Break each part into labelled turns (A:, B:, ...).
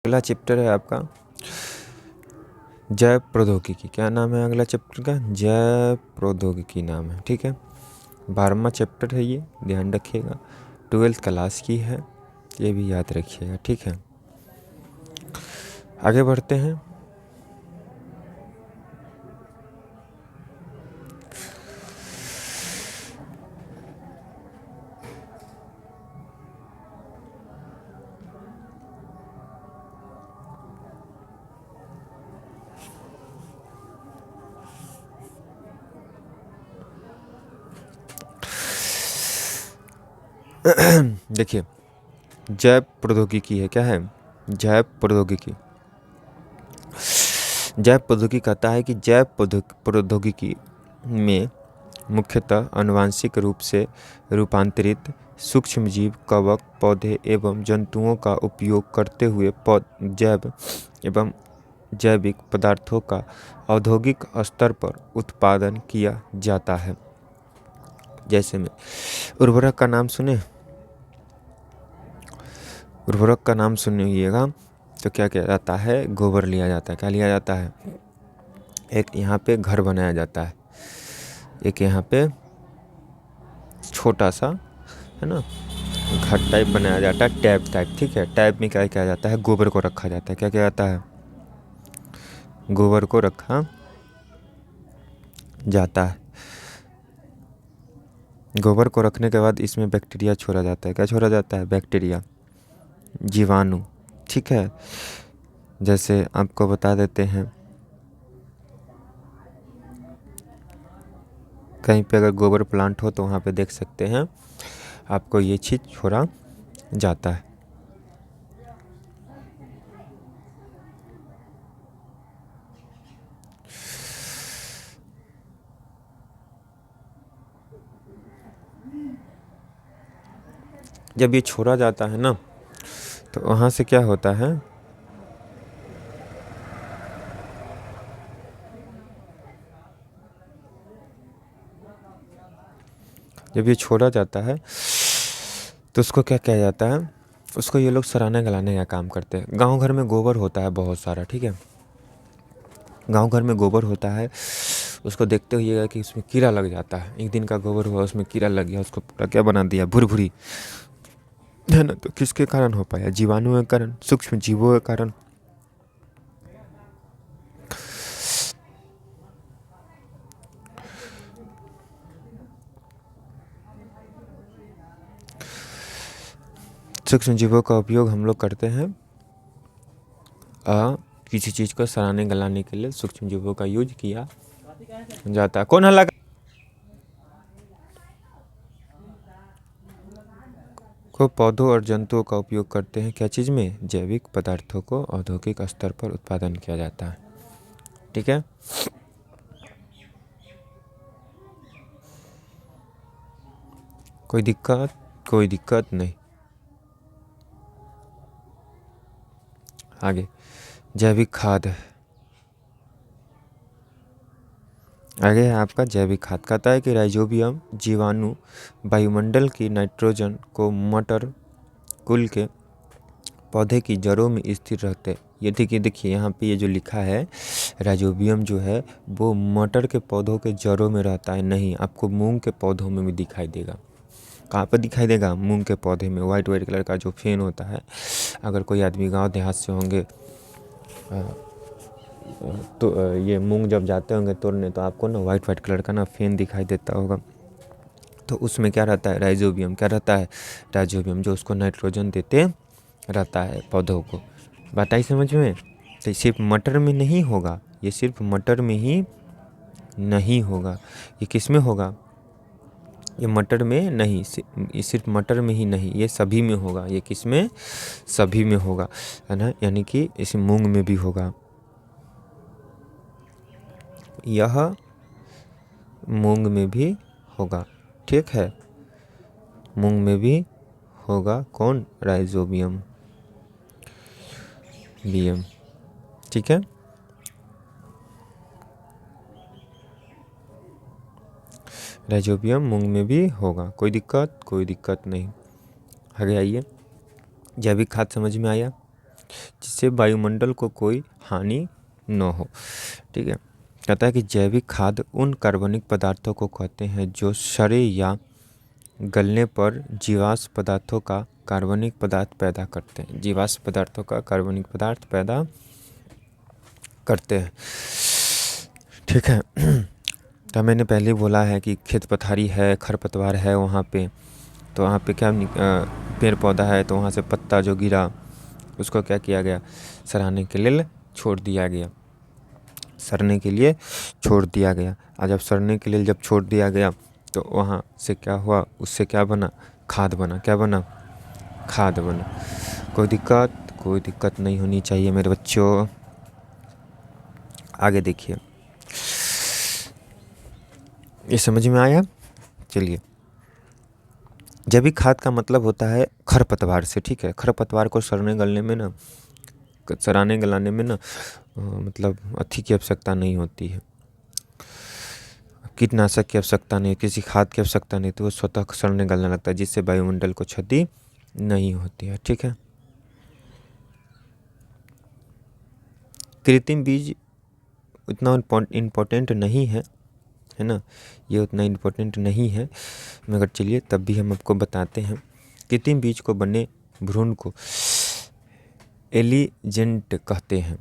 A: अगला चैप्टर है आपका जैव प्रौद्योगिकी। क्या नाम है अगला चैप्टर का? जैव प्रौद्योगिकी नाम है। ठीक है, 12वां चैप्टर है ये, ध्यान रखिएगा। 12th क्लास की है, ये भी याद रखिएगा। ठीक है, आगे बढ़ते हैं। देखिए, जैव प्रौद्योगिकी है। क्या है? जैव प्रौद्योगिकी। जैव प्रौद्योगिकी कहता है कि जैव प्रौद्योगिकी में मुख्यतः आनुवांशिक रूप से रूपांतरित सूक्ष्मजीव, कवक, पौधे एवं जंतुओं का उपयोग करते हुए जैव एवं जैविक पदार्थों का औद्योगिक स्तर पर उत्पादन किया जाता है। जैसे में उर्वरक का नाम सुने, उर्वरक का नाम सुनिएगा तो क्या किया जाता है? गोबर लिया जाता है। क्या लिया जाता है? एक यहाँ पे घर बनाया जाता है, एक यहाँ पे छोटा सा, है ना, घर टाइप बनाया जाता है, टैब टाइप। ठीक है, टैब में क्या किया जाता है? गोबर को रखा जाता है। क्या किया जाता है? गोबर को रखा जाता है। गोबर को रखने के बाद इसमें बैक्टीरिया छोड़ा जाता है। क्या छोड़ा जाता है? बैक्टीरिया, जीवाणु। ठीक है, जैसे आपको बता देते हैं, कहीं पे अगर गोबर प्लांट हो तो वहाँ पे देख सकते हैं आपको ये चीज़ छोड़ा जाता है। जब ये छोड़ा जाता है ना, तो वहाँ से क्या होता है? जब ये छोड़ा जाता है तो उसको क्या किया जाता है? उसको ये लोग सराहना गलाने का काम करते हैं। गांव घर में गोबर होता है बहुत सारा। ठीक है, गांव घर में गोबर होता है, उसको देखते हुए कि उसमें कीड़ा लग जाता है। एक दिन का गोबर हुआ, उसमें कीड़ा लग गया, उसको पूरा क्या बना दिया? भुरभुरी, है ना। तो किसके कारण हो पाया? जीवाणु के कारण, सूक्ष्म जीवों के कारण। सूक्ष्म जीवों का उपयोग हम लोग करते हैं किसी चीज़ को सराहने गलाने के लिए सूक्ष्म जीवों का यूज किया जाता है। कौन हल्ला को? पौधों और जंतुओं का उपयोग करते हैं क्या चीज़ में? जैविक पदार्थों को औद्योगिक स्तर पर उत्पादन किया जाता है। ठीक है, कोई दिक्कत? कोई दिक्कत नहीं। आगे जैविक खाद, आगे है आपका जैविक खाद। कहता है कि राइजोबियम जीवाणु वायुमंडल की नाइट्रोजन को मटर कुल के पौधे की जड़ों में स्थिर रहते। ये देखिए यहाँ पे ये जो लिखा है राइजोबियम जो है वो मटर के पौधों के जड़ों में रहता है। नहीं, आपको मूंग के पौधों में भी दिखाई देगा। कहाँ पर दिखाई देगा? मूंग के पौधे में। वाइट वाइट कलर का जो फेन होता है, अगर कोई आदमी गांव देहात से होंगे तो ये मूंग जब जाते होंगे तोड़ने, तो आपको ना वाइट वाइट कलर का ना फेन दिखाई देता होगा। तो उसमें क्या रहता है? राइजोबियम। क्या रहता है? राइजोबियम, जो उसको नाइट्रोजन देते रहता है पौधों को। बात आई समझ में? तो सिर्फ मटर में नहीं होगा, ये सिर्फ मटर में ही नहीं होगा। ये किस में होगा? ये मटर में नहीं, ये सिर्फ मटर में ही नहीं, ये सभी में होगा। ये किस में? सभी में होगा, है ना। यानी कि इस मूंग में भी होगा, यह मूंग में भी होगा। ठीक है, मूंग में भी होगा। कौन? राइजोबियम बियम। ठीक है, राइजोबियम मूंग में भी होगा। कोई दिक्कत? कोई दिक्कत नहीं। आगे आइए, जैविक खाद समझ में आया? जिससे वायुमंडल को कोई हानि न हो। ठीक है, कहता है कि जैविक खाद उन कार्बनिक पदार्थों को कहते हैं जो सड़े या गलने पर जीवाश्म पदार्थों का कार्बनिक पदार्थ पैदा करते हैं। जीवाश्म पदार्थों का कार्बनिक पदार्थ पैदा करते हैं। ठीक है, तो मैंने पहले बोला है कि खेत पथारी है, खरपतवार है वहाँ पे, तो वहाँ पे क्या पेड़ पौधा है, तो वहाँ से पत्ता जो गिरा उसको क्या किया गया, सराहने के लिए छोड़ दिया गया, सड़ने के लिए छोड़ दिया गया। और जब सड़ने के लिए जब छोड़ दिया गया तो वहाँ से क्या हुआ, उससे क्या बना, खाद बना। क्या बना, खाद बना। कोई दिक्कत नहीं होनी चाहिए मेरे बच्चों। आगे देखिए, ये समझ में आया। चलिए, जैविक खाद का मतलब होता है खरपतवार से। ठीक है, खरपतवार को सड़ने गलने में ना, सड़ाने गलाने में ना मतलब अथी की आवश्यकता नहीं होती है, कीटनाशक की आवश्यकता नहीं, किसी खाद की आवश्यकता नहीं, तो वो स्वतः सड़ने गलने लगता है, जिससे वायुमंडल को क्षति नहीं होती है। ठीक है, कृत्रिम बीज उतना इम्पोर्टेंट नहीं है, है ना, ये उतना इम्पोर्टेंट नहीं है, मगर चलिए तब भी हम आपको बताते हैं। कृत्रिम बीज को बने भ्रूण को एलिजेंट कहते हैं,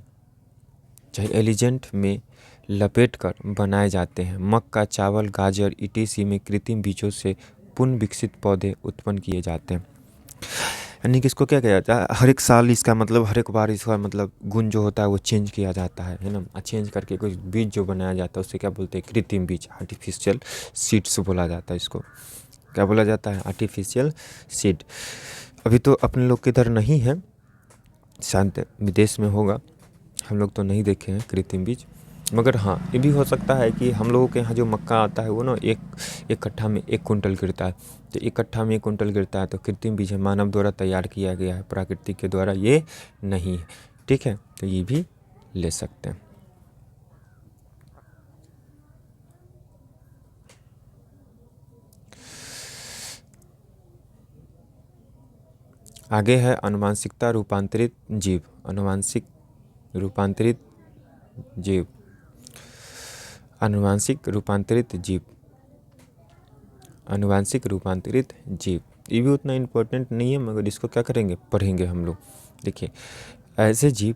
A: चाहे एलिजेंट में लपेट कर बनाए जाते हैं। मक्का, चावल, गाजर ईटीसी में कृत्रिम बीजों से पुनः विकसित पौधे उत्पन्न किए जाते हैं। यानी कि इसको क्या किया जाता है, हर एक साल इसका मतलब, हर एक बार इसका मतलब गुण जो होता है वो चेंज किया जाता है ना। चेंज करके कोई बीज जो बनाया जाता है उससे क्या बोलते हैं, कृत्रिम बीज, आर्टिफिशियल सीड्स बोला जाता है। इसको क्या बोला जाता है, आर्टिफिशियल सीड। अभी तो अपने लोग के इधर नहीं है, शायद विदेश में होगा, हम लोग तो नहीं देखे हैं कृत्रिम बीज। मगर हाँ, ये भी हो सकता है कि हम लोगों के यहाँ जो मक्का आता है वो ना एक कट्ठा में 1 कुंटल गिरता है, तो 1 कट्ठा में 1 कुंटल गिरता है, तो कृत्रिम बीज है, मानव द्वारा तैयार किया गया है, प्राकृतिक के द्वारा ये नहीं है। ठीक है, तो ये भी ले सकते हैं। आगे है अनुवांशिकता रूपांतरित जीव। अनुवांशिक रूपांतरित जीव, अनुवांशिक रूपांतरित जीव, अनुवांशिक रूपांतरित जीव, ये भी उतना इम्पोर्टेंट नहीं है, मगर इसको क्या करेंगे, पढ़ेंगे हम लोग। देखिए, ऐसे जीव,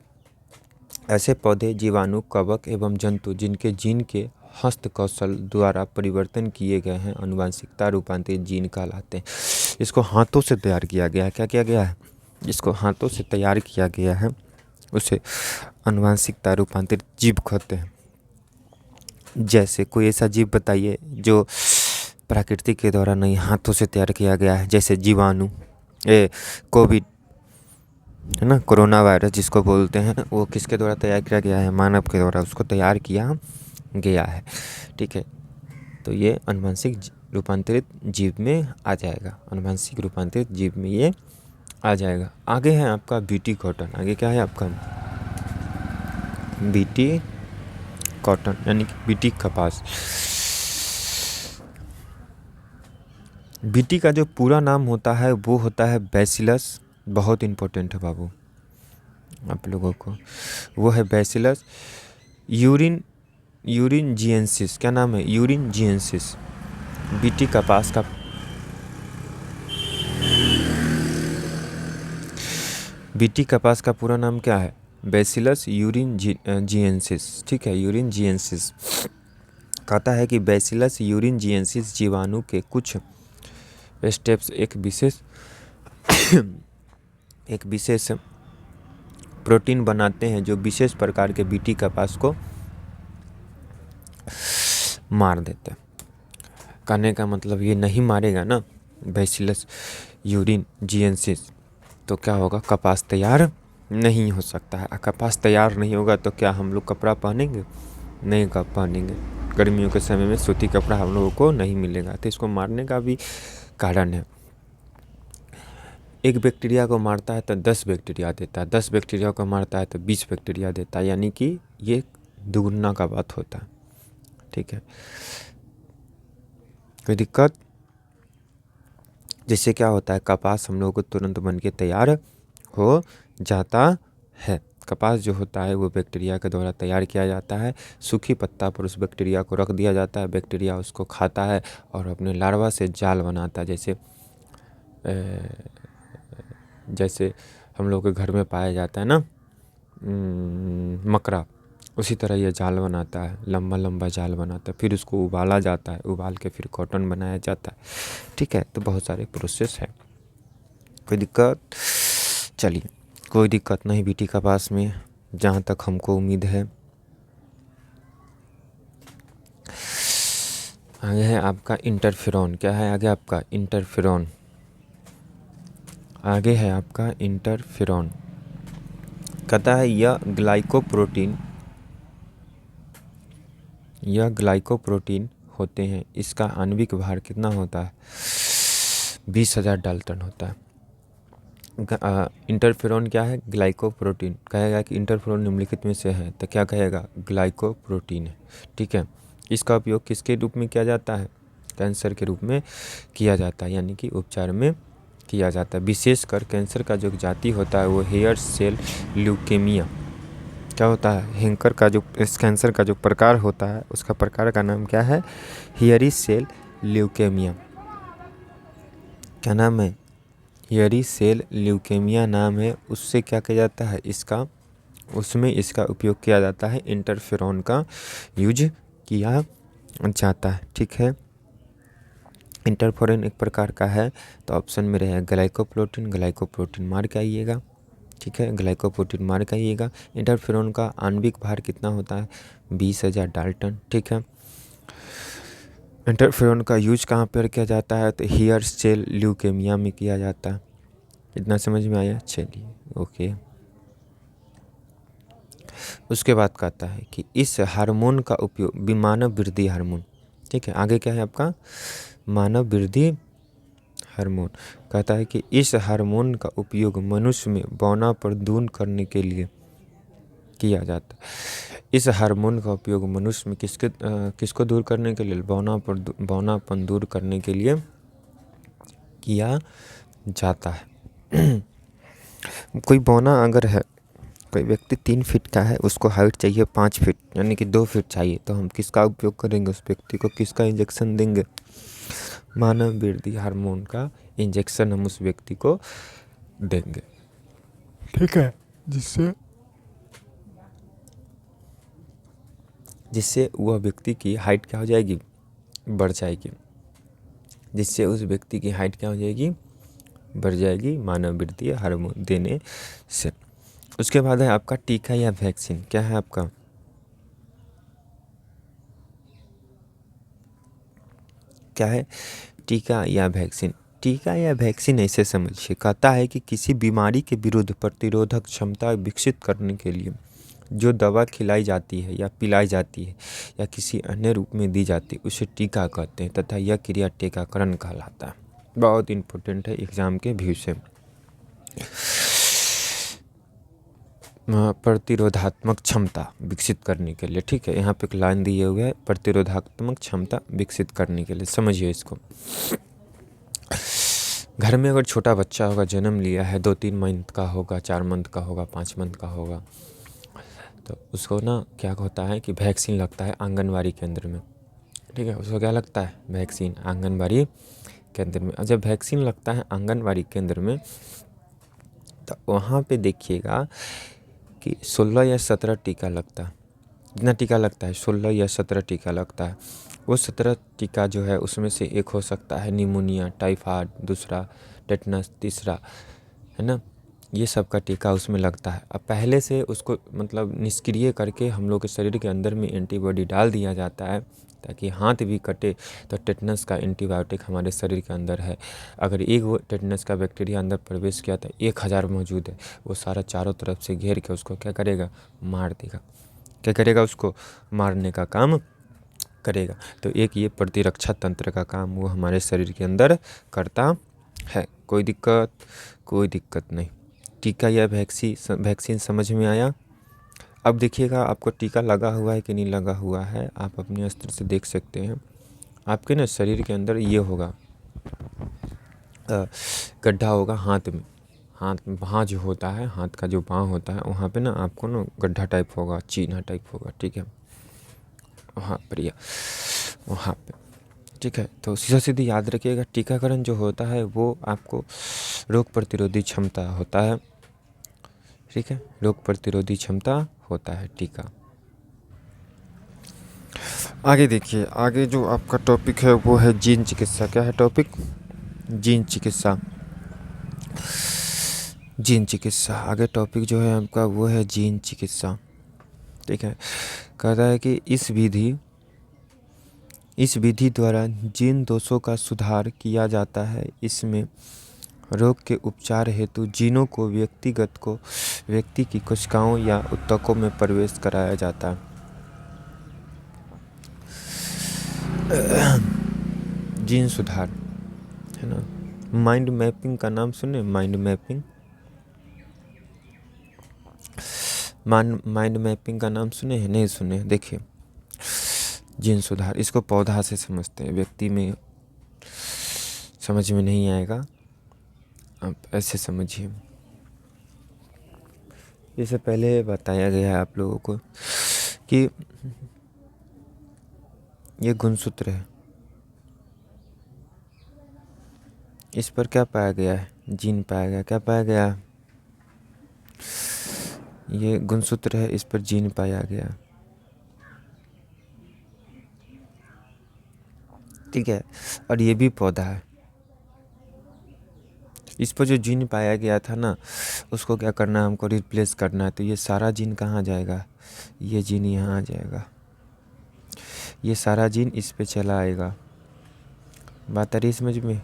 A: ऐसे पौधे, जीवाणु, कवक एवं जंतु जिनके जीन के हस्त कौशल द्वारा परिवर्तन किए गए हैं, अनुवांशिकता रूपांतरित जीन कहलाते हैं। इसको हाथों से तैयार किया गया है। क्या किया गया है, इसको हाथों से तैयार किया गया है, उसे अनुवांशिकता रूपांतरित जीव कहते हैं। जैसे कोई ऐसा जीव बताइए जो प्रकृति के द्वारा नहीं, हाथों से तैयार किया गया है। जैसे जीवाणु, कोविड है ना, कोरोना वायरस जिसको बोलते हैं, वो किसके द्वारा तैयार किया गया है, मानव के द्वारा उसको तैयार किया गया है। ठीक है, तो ये अनुवांशिक रूपांतरित जीव में आ जाएगा, अनुवांशिक रूपांतरित जीव में ये आ जाएगा। आगे है आपका बीटी कॉटन। आगे क्या है आपका, बीटी कॉटन यानी कि बीटी कपास। बीटी का जो पूरा नाम होता है वो होता है बैसिलस, बहुत इम्पोर्टेंट है बाबू आप लोगों को, वो है बैसिलस यूरिनजिएंसिस। क्या नाम है, यूरिनजिएंसिस। बीटी कपास का बीटी कपास का पूरा नाम क्या है, बैसिलस यूरिनजिएंसिस। ठीक है, यूरिनजिएंसिस कहता है कि बैसिलस यूरिनजिएंसिस जीवाणु के कुछ स्टेप्स एक विशेष प्रोटीन बनाते हैं जो विशेष प्रकार के बीटी कपास को मार देते हैं। कहने का मतलब ये नहीं मारेगा ना बैसिलस यूरिनजिएंसिस, तो क्या होगा, कपास तैयार नहीं हो सकता है। कपास तैयार नहीं होगा तो क्या हम लोग कपड़ा पहनेंगे, नहीं पहनेंगे। गर्मियों के समय में सूती कपड़ा हम लोगों को नहीं मिलेगा, तो इसको मारने का भी कारण है। एक बैक्टीरिया को मारता है तो 10 बैक्टीरिया देता है, 10 बैक्टीरिया को मारता है तो 20 बैक्टीरिया देता है, यानी कि ये दुगुना का बात होता है। ठीक है, कोई दिक्कत, जिससे क्या होता है, कपास हम लोगों को तुरंत बन के तैयार हो जाता है। कपास जो होता है वो बैक्टीरिया के द्वारा तैयार किया जाता है। सूखी पत्ता पर उस बैक्टीरिया को रख दिया जाता है, बैक्टीरिया उसको खाता है और अपने लार्वा से जाल बनाता है। जैसे हम लोग के घर में पाया जाता है ना मकड़ा, उसी तरह ये जाल बनाता है, लंबा लंबा जाल बनाता है। फिर उसको उबाला जाता है, उबाल के फिर कॉटन बनाया जाता है। ठीक है, तो बहुत सारे प्रोसेस है। कोई दिक्कत? चलिए, कोई दिक्कत नहीं बीटी कपास में, जहाँ तक हमको उम्मीद है। आगे है आपका इंटरफेरॉन। क्या है आगे आपका? इंटरफेरॉन। आगे है आपका इंटरफेरॉन। कहता है यह ग्लाइकोप्रोटीन होते हैं। इसका आणविक भार कितना होता है? 20,000 डाल्टन होता है। इंटरफेरॉन क्या है? ग्लाइकोप्रोटीन। कहेगा कि इंटरफेरॉन निम्नलिखित में से है, तो क्या कहेगा? ग्लाइकोप्रोटीन है। ठीक है, इसका उपयोग किसके रूप में किया जाता है? कैंसर के रूप में किया जाता है, यानी कि उपचार में किया जाता है। विशेषकर कैंसर का जो जाति होता है वो हेयर सेल ल्यूकेमिया। क्या होता है? हैंकर का जो इस कैंसर का जो प्रकार होता है उसका प्रकार का नाम क्या है? Hairy cell leukaemia. क्या नाम है? हेयरी सेल ल्यूकेमिया नाम है। उससे क्या किया जाता है? उसमें इसका उपयोग किया जाता है, इंटरफेरॉन का यूज किया जाता है। ठीक है, इंटरफेरॉन एक प्रकार का है, तो ऑप्शन में रहेगा ग्लाइकोप्रोटीन। ग्लाइकोप्रोटीन मार के आइएगा। ठीक है, ग्लाइकोप्रोटीन मार के आइएगा। इंटरफेरॉन का आणविक भार कितना होता है? 20,000 डाल्टन। ठीक है, इंटरफेरॉन का यूज कहाँ पर किया जाता है? तो हेयर सेल ल्यूकेमिया में किया जाता है। इतना समझ में आया? चलिए, ओके। उसके बाद कहता है कि इस हार्मोन का उपयोग मानव वृद्धि हार्मोन। ठीक है, आगे क्या है आपका? मानव वृद्धि हार्मोन। कहता है कि इस हार्मोन का उपयोग मनुष्य में बौनापन दूर करने के लिए किया जाता है। इस हार्मोन का उपयोग मनुष्य में किसको दूर करने के लिए? बौनापन दूर करने के लिए किया जाता है। कोई बौना अगर है, कोई व्यक्ति 3 फीट का है, उसको हाइट चाहिए 5 फीट, यानी कि 2 फीट चाहिए, तो हम किसका उपयोग करेंगे? उस व्यक्ति को किसका इंजेक्शन देंगे? मानव वृद्धि हार्मोन का इंजेक्शन हम उस व्यक्ति को देंगे। ठीक है, जिससे वह व्यक्ति की हाइट क्या हो जाएगी? बढ़ जाएगी। जिससे उस व्यक्ति की हाइट क्या हो जाएगी? बढ़ जाएगी, मानव वृद्धि हार्मोन देने से। उसके बाद है आपका टीका या वैक्सीन। क्या है आपका? क्या है? टीका या वैक्सीन। टीका या वैक्सीन ऐसे समझिए, कहता है कि किसी बीमारी के विरुद्ध प्रतिरोधक क्षमता विकसित करने के लिए जो दवा खिलाई जाती है या पिलाई जाती है या किसी अन्य रूप में दी जाती है उसे टीका कहते हैं, तथा यह क्रिया टीकाकरण कहलाता है। बहुत इंपॉर्टेंट है एग्जाम के व्यू से। प्रतिरोधात्मक क्षमता विकसित करने के लिए। ठीक है, यहाँ पे एक लाइन दिए हुए है, प्रतिरोधात्मक क्षमता विकसित करने के लिए। समझिए इसको। घर में अगर छोटा बच्चा होगा, जन्म लिया है, 2-3 मंथ का होगा, 4 मंथ का होगा, 5 मंथ का होगा, तो उसको ना क्या होता है कि वैक्सीन लगता है आंगनवाड़ी केंद्र में। ठीक है, उसको क्या लगता है? वैक्सीन आंगनवाड़ी केंद्र में। और जब वैक्सीन लगता है आंगनवाड़ी केंद्र में, तो वहाँ पे देखिएगा कि 16 या 17 टीका लगता है। कितना टीका लगता है? 16 या 17 टीका लगता है। वो 17 टीका जो है उसमें से एक हो सकता है निमोनिया, टाइफाइड, दूसरा टेटनस, तीसरा, है ना, ये सब का टीका उसमें लगता है। अब पहले से उसको मतलब निष्क्रिय करके हम लोग के शरीर के अंदर में एंटीबॉडी डाल दिया जाता है, ताकि हाथ भी कटे तो टेटनस का एंटीबायोटिक हमारे शरीर के अंदर है। अगर एक वो टेटनस का बैक्टीरिया अंदर प्रवेश किया तो 1000 मौजूद है, वो सारा चारों तरफ से घेर के उसको क्या करेगा? मार देगा। क्या करेगा? उसको मारने का काम करेगा। तो एक ये प्रतिरक्षा तंत्र का काम वो हमारे शरीर के अंदर करता है। कोई दिक्कत? कोई दिक्कत नहीं। टीका या वैक्सीन समझ में आया? अब देखिएगा आपको टीका लगा हुआ है कि नहीं लगा हुआ है, आप अपने अस्त्र से देख सकते हैं। आपके ना शरीर के अंदर ये होगा, गड्ढा होगा हाथ में। हाथ वहाँ जो होता है, हाथ का जो पाँव होता है वहाँ पे ना आपको ना गड्ढा टाइप होगा, चिन्ह टाइप होगा, ठीक है, वहाँ पर या वहाँ पे, ठीक है। तो सीधा सीधी याद रखिएगा, टीकाकरण जो होता है वो आपको रोग प्रतिरोधी क्षमता होता है, ठीक है, रोग प्रतिरोधी क्षमता होता है टीका। आगे देखिए, आगे जो आपका टॉपिक है वो है जीन चिकित्सा। क्या है टॉपिक? जीन चिकित्सा। जीन चिकित्सा आगे टॉपिक जो है आपका वो है जीन चिकित्सा, ठीक है। कहता है कि इस विधि द्वारा जीन दोषों का सुधार किया जाता है। इसमें रोग के उपचार हेतु जीनों को व्यक्ति की कोशिकाओं या ऊतकों में प्रवेश कराया जाता है। जीन सुधार है ना। माइंड मैपिंग का नाम सुने? माइंड मैपिंग, माइंड मैपिंग का नाम सुने हैं? नहीं सुने? देखिए, जीन सुधार, इसको पौधा से समझते हैं, व्यक्ति में समझ में नहीं आएगा, आप ऐसे समझिए। इससे पहले बताया गया है आप लोगों को कि ये गुणसूत्र है, इस पर क्या पाया गया है? जीन पाया गया। क्या पाया गया? ये गुणसूत्र है, इस पर जीन पाया गया, ठीक है। और ये भी पौधा है, इस पर जो जीन पाया गया था ना, उसको क्या करना है? हमको रिप्लेस करना है। तो ये सारा जीन कहाँ जाएगा? ये जीन यहाँ आ जाएगा, ये सारा जीन इस पे चला आएगा। बात आ रही समझ में?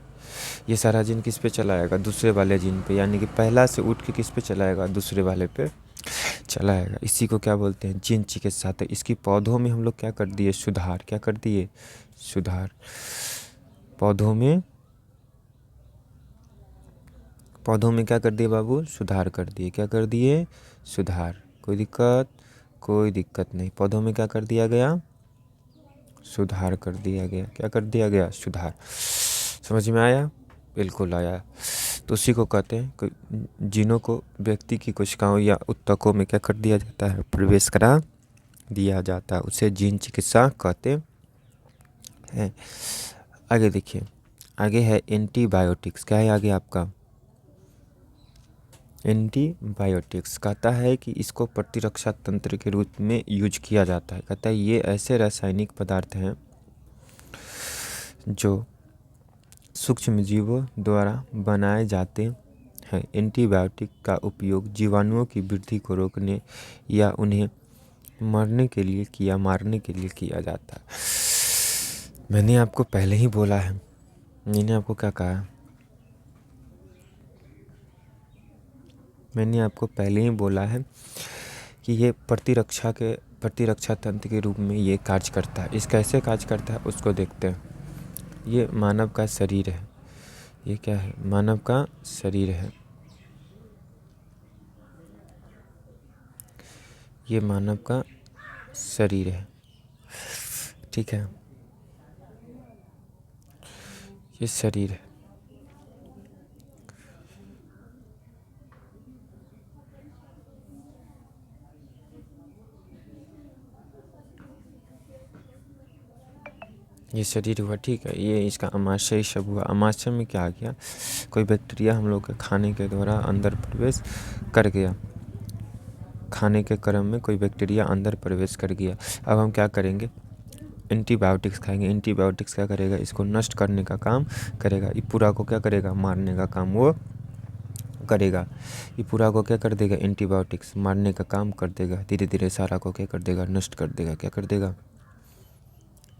A: ये सारा जीन किस पे चला आएगा? दूसरे वाले जीन पे, यानी कि पहला से उठ के किस पे चला आएगा? दूसरे वाले पे चला आएगा। इसी को क्या बोलते हैं? जीन चिकित्सा। तो इसकी पौधों में हम लोग क्या कर दिए? सुधार। क्या कर दिए? सुधार। पौधों में क्या कर दिए बाबू? सुधार कर दिए। क्या कर दिए? सुधार। कोई दिक्कत? कोई दिक्कत नहीं। पौधों में क्या कर दिया गया? सुधार कर दिया गया। क्या कर दिया गया? सुधार। समझ में आया? बिल्कुल आया। तो उसी को कहते हैं कि जीनों को व्यक्ति की कोशिकाओं या ऊतकों में क्या कर दिया जाता है? प्रवेश करा दिया जाता है, उसे जीन चिकित्सा कहते हैं। आगे देखिए, आगे है एंटीबायोटिक्स। क्या है आगे आपका? एंटीबायोटिक्स कहता है कि इसको प्रतिरक्षा तंत्र के रूप में यूज किया जाता है। कहता है ये ऐसे रासायनिक पदार्थ हैं जो सूक्ष्म जीवों द्वारा बनाए जाते हैं। एंटीबायोटिक का उपयोग जीवाणुओं की वृद्धि को रोकने या उन्हें मारने के लिए किया जाता है। मैंने आपको पहले ही बोला है, मैंने आपको क्या कहा? मैंने आपको पहले ही बोला है कि ये प्रतिरक्षा तंत्र के रूप में ये कार्य करता है। इस कैसे कार्य करता है उसको देखते हैं। ये मानव का शरीर है। ये क्या है? मानव का शरीर है। ये मानव का शरीर है, ठीक है। ये शरीर है। ये शरीर हुआ, ठीक है। ये इसका आमाशय सब हुआ। आमाशय में क्या आ गया? कोई बैक्टीरिया हम लोग के खाने के द्वारा अंदर प्रवेश कर गया। खाने के क्रम में कोई बैक्टीरिया अंदर प्रवेश कर गया। अब हम क्या करेंगे? एंटीबायोटिक्स खाएंगे। एंटीबायोटिक्स क्या करेगा? इसको नष्ट करने का काम करेगा। ये पूरा को क्या करेगा? मारने का काम वो करेगा। ये पूरा को क्या कर देगा? एंटीबायोटिक्स मारने का काम कर देगा। धीरे धीरे सारा को क्या कर देगा? नष्ट कर देगा। क्या कर देगा?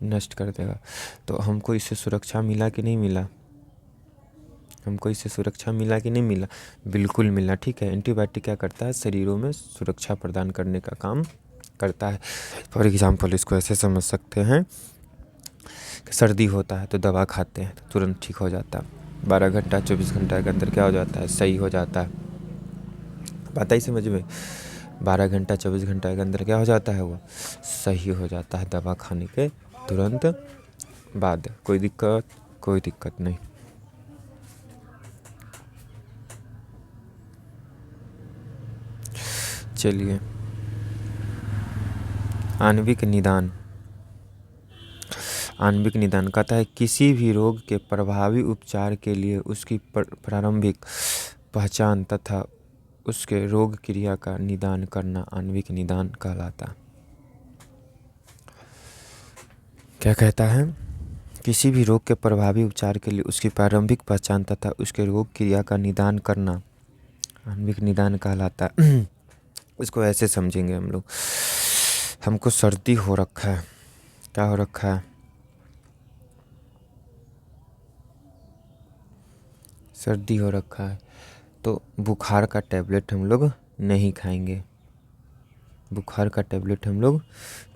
A: नष्ट कर देगा। तो हमको इससे सुरक्षा मिला कि नहीं मिला? हमको इससे सुरक्षा मिला कि नहीं मिला? बिल्कुल मिला, ठीक है। एंटीबायोटिक क्या करता है? शरीरों में सुरक्षा प्रदान करने का काम करता है। फॉर एग्जांपल इसको ऐसे समझ सकते हैं कि सर्दी होता है तो दवा खाते हैं तो तुरंत ठीक हो जाता है। 12 घंटा 24 घंटा के अंदर क्या हो जाता है? सही हो जाता है। बात आई समझ में? 12 घंटा 24 घंटा के अंदर क्या हो जाता है? वो सही हो जाता है दवा खाने के तुरंत बाद। कोई दिक्कत? कोई दिक्कत नहीं। चलिए, आणविक निदान। आणविक निदान कहता है किसी भी रोग के प्रभावी उपचार के लिए उसकी प्रारंभिक पहचान तथा उसके रोग क्रिया का निदान करना आणविक निदान कहलाता है। क्या कहता है? किसी भी रोग के प्रभावी उपचार के लिए उसकी प्रारंभिक पहचान तथा उसके रोग क्रिया का निदान करना आणविक निदान कहलाता है। इसको ऐसे समझेंगे हम लोग, हमको सर्दी हो रखा है। क्या हो रखा है? सर्दी हो रखा है, तो बुखार का टैबलेट हम लोग नहीं खाएंगे। बुखार का टैबलेट हम लोग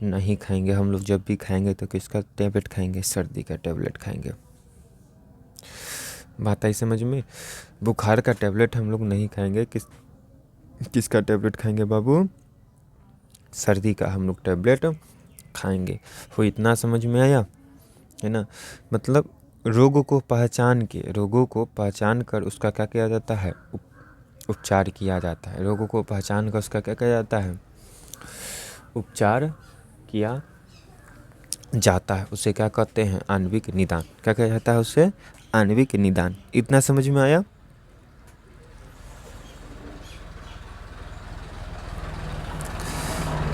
A: नहीं खाएंगे। हम लोग जब भी खाएंगे तो किसका टैबलेट खाएंगे? सर्दी का टैबलेट खाएंगे। बात आई समझ में? बुखार का टैबलेट हम लोग नहीं खाएंगे। किसका टैबलेट खाएंगे बाबू? सर्दी का हम लोग टैबलेट खाएंगे। वो इतना समझ में आया है ना? मतलब रोगों को पहचान कर उसका क्या किया जाता है? उपचार किया जाता है। रोगों को पहचान कर उसका क्या किया जाता है? उपचार किया जाता है। उसे क्या कहते हैं? आणविक निदान। क्या कहा जाता है उसे? आणविक निदान। इतना समझ में आया?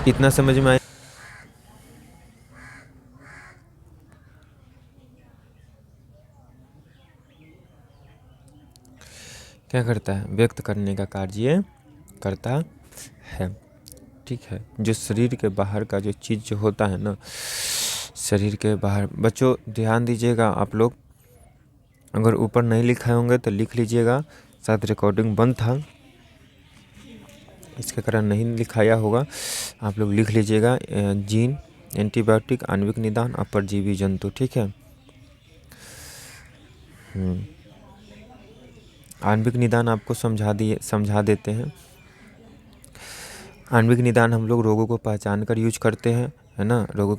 A: इतना समझ में आया? क्या करता है? व्यक्त करने का कार्य करता है। ठीक है। जो शरीर के बाहर का जो चीज़ जो होता है ना, शरीर के बाहर, बच्चों ध्यान दीजिएगा। आप लोग अगर ऊपर नहीं लिखाए होंगे तो लिख लीजिएगा। शायद रिकॉर्डिंग बंद था, इसके कारण नहीं लिखाया होगा। आप लोग लिख लीजिएगा। जीन, एंटीबायोटिक, आणविक निदान, अपरजीवी जंतु। ठीक है। आणविक निदान आपको समझा देते हैं। आणविक निदान हम लोग रोगों को पहचान कर यूज करते हैं, है ना? रोगों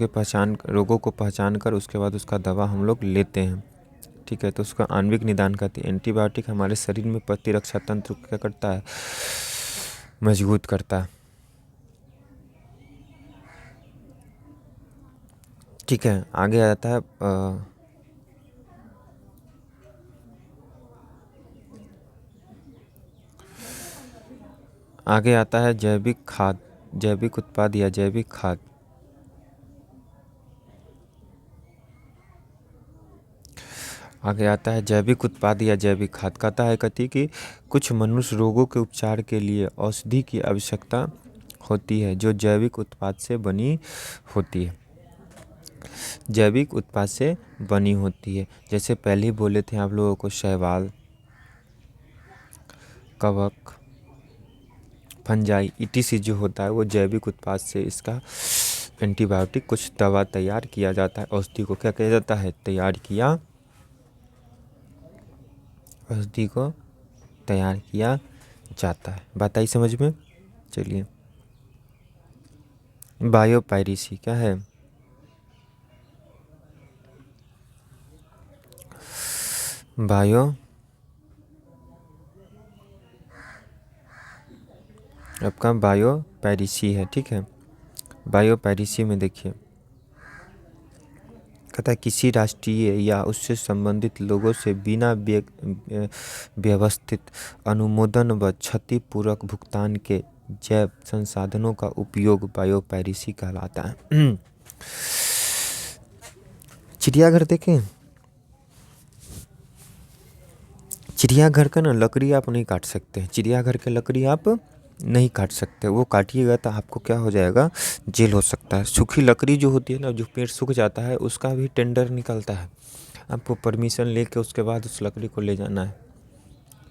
A: को पहचान कर उसके बाद उसका दवा हम लोग लेते हैं। ठीक है। तो उसका आणविक निदान कहते हैं। एंटीबायोटिक हमारे शरीर में प्रतिरक्षा तंत्र को क्या करता है? मजबूत करता है। ठीक है। आगे आ जाता है आगे आता है जैविक खाद, जैविक उत्पाद या जैविक खाद। आगे आता है जैविक उत्पाद या जैविक खाद। कहता है कि कुछ मनुष्य रोगों के उपचार के लिए औषधि की आवश्यकता होती है जो जैविक उत्पाद से बनी होती है। जैविक उत्पाद से बनी होती है। जैसे पहले ही बोले थे आप लोगों को, शैवाल, कवक, फंजाई, ईटीसी जो होता है वो जैविक उत्पाद से इसका एंटीबायोटिक कुछ दवा तैयार किया जाता है। औषधि को क्या किया जाता है? औषधि को तैयार किया जाता है। बात आई समझ में? चलिए, बायोपायरेसी क्या है? आपका बायोपायरेसी है। ठीक है। बायोपायरेसी में देखिए, कहता है किसी राष्ट्रीय या उससे संबंधित लोगों से बिना व्यवस्थित अनुमोदन व क्षतिपूर्वक भुगतान के जैव संसाधनों का उपयोग बायोपायरेसी कहलाता है। चिड़ियाघर देखें, चिड़ियाघर का ना लकड़ी आप नहीं काट सकते हैं। चिड़ियाघर के लकड़ी आप नहीं काट सकते। वो काटिएगा तो आपको क्या हो जाएगा? जेल हो सकता है। सूखी लकड़ी जो होती है ना, जो पेड़ सूख जाता है उसका भी टेंडर निकलता है। आपको परमिशन लेके उसके बाद उस लकड़ी को ले जाना है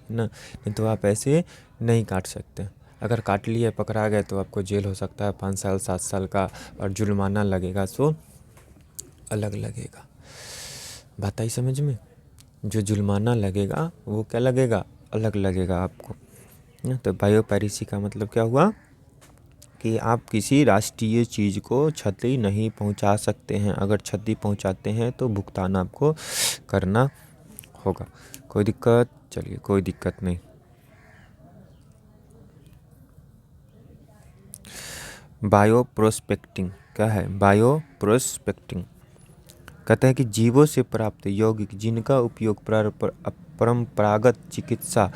A: ना, नहीं तो आप ऐसे नहीं काट सकते। अगर काट लिए, पकड़ा गए तो आपको जेल हो सकता है 5 साल 7 साल का, और जुर्माना लगेगा, सो अलग लगेगा। बात आई समझ में? जो जुर्माना लगेगा वो क्या लगेगा? अलग लगेगा आपको। तो बायोपायरेसी का मतलब क्या हुआ? कि आप किसी राष्ट्रीय चीज़ को क्षति नहीं पहुंचा सकते हैं। अगर क्षति पहुंचाते हैं तो भुगतान आपको करना होगा। कोई दिक्कत? चलिए, कोई दिक्कत नहीं। बायो प्रोस्पेक्टिंग क्या है? बायो प्रोस्पेक्टिंग कहते हैं कि जीवों से प्राप्त यौगिक जिनका उपयोग परंपरागत चिकित्सा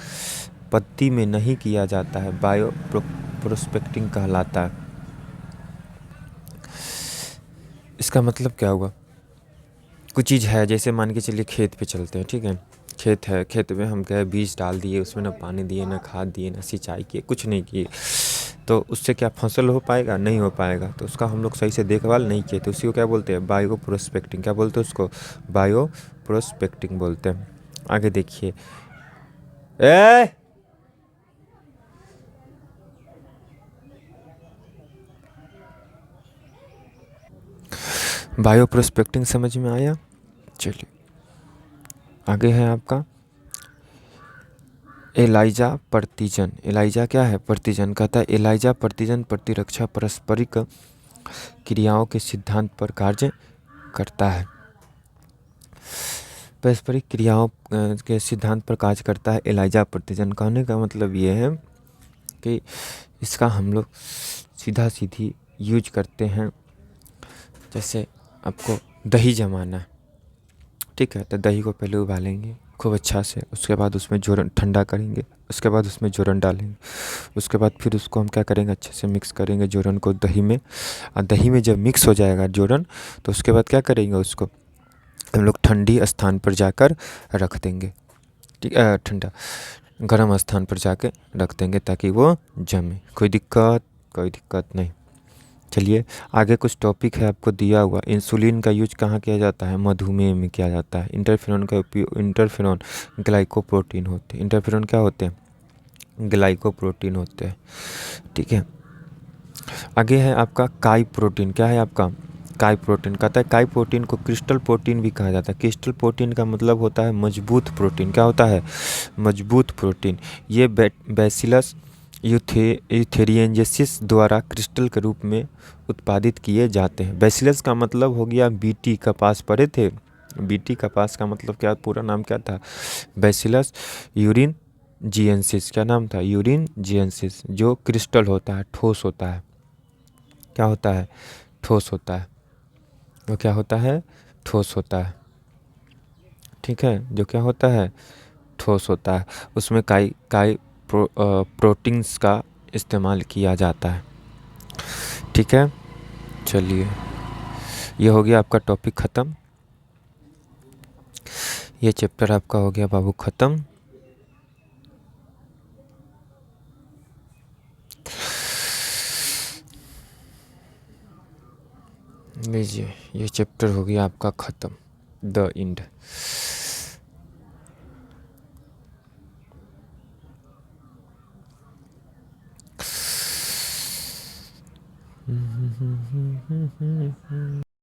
A: पद्धति में नहीं किया जाता है बायो प्रोस्पेक्टिंग कहलाता है। इसका मतलब क्या हुआ? कुछ चीज़ है, जैसे मान के चलिए खेत पे चलते हैं, ठीक है, खेत है, खेत में हम क्या बीज डाल दिए, उसमें ना पानी दिए, ना खाद दिए, ना सिंचाई किए, कुछ नहीं किए, तो उससे क्या फसल हो पाएगा? नहीं हो पाएगा। तो उसका हम लोग सही से देखभाल नहीं किए, तो उसी को क्या बोलते हैं? Bio prospecting. क्या बोलते हैं उसको? बायो प्रोस्पेक्टिंग बोलते हैं। आगे देखिए, ए बायो प्रोस्पेक्टिंग समझ में आया? चलिए आगे है आपका एलाइजा प्रतिजन। एलाइजा क्या है? प्रतिजन। कहता है एलाइजा प्रतिजन प्रतिरक्षा पारस्परिक क्रियाओं के सिद्धांत पर कार्य करता है। पारस्परिक क्रियाओं के सिद्धांत पर कार्य करता है एलाइजा प्रतिजन। कहने का मतलब ये है कि इसका हम लोग सीधा सीधी यूज करते हैं। जैसे आपको दही जमाना है, ठीक है, तो दही को पहले उबालेंगे खूब अच्छा से, उसके बाद उसमें जोरन ठंडा करेंगे, उसके बाद उसमें जोरन डालेंगे, उसके बाद फिर उसको हम क्या करेंगे? अच्छे से मिक्स करेंगे जोरन को दही में। और दही में जब मिक्स हो जाएगा जोरन, तो उसके बाद क्या करेंगे? उसको हम लोग ठंडी स्थान पर जाकर रख देंगे, ठीक है, ठंडा गर्म स्थान पर जाके रख देंगे ताकि वो जमे। कोई दिक्कत नहीं। चलिए आगे कुछ टॉपिक है आपको दिया हुआ। इंसुलिन का यूज कहाँ किया जाता है? मधुमेह में किया जाता है। इंटरफेरॉन का उपयोग, इंटरफेरॉन ग्लाइकोप्रोटीन होते हैं। इंटरफेरॉन क्या होते हैं? ग्लाइकोप्रोटीन होते हैं, ठीक है। आगे है आपका काई प्रोटीन। क्या है आपका? काई प्रोटीन। कहता है काई प्रोटीन को क्रिस्टल प्रोटीन भी कहा जाता है। क्रिस्टल प्रोटीन का मतलब होता है मजबूत प्रोटीन। क्या होता है? मजबूत प्रोटीन। ये बैसिलस यूथेरिएंजेसिस द्वारा क्रिस्टल के रूप में उत्पादित किए जाते हैं। बैसिलस का मतलब हो गया बीटी। कपास पढ़े थे? बीटी कपास का मतलब क्या, पूरा नाम क्या था? Bacillus thuringiensis. क्या नाम था? Thuringiensis. जो क्रिस्टल होता है, ठोस होता है। क्या होता है? ठोस होता है। वो क्या होता है? ठोस होता है, ठीक है। जो क्या होता है? ठोस होता है। उसमें काई काई प्रोटीन्स का इस्तेमाल किया जाता है, ठीक है। चलिए ये हो गया आपका टॉपिक ख़त्म। ये चैप्टर आपका हो गया बाबू ख़त्म। लीजिए ये चैप्टर हो गया आपका ख़त्म, द एंड।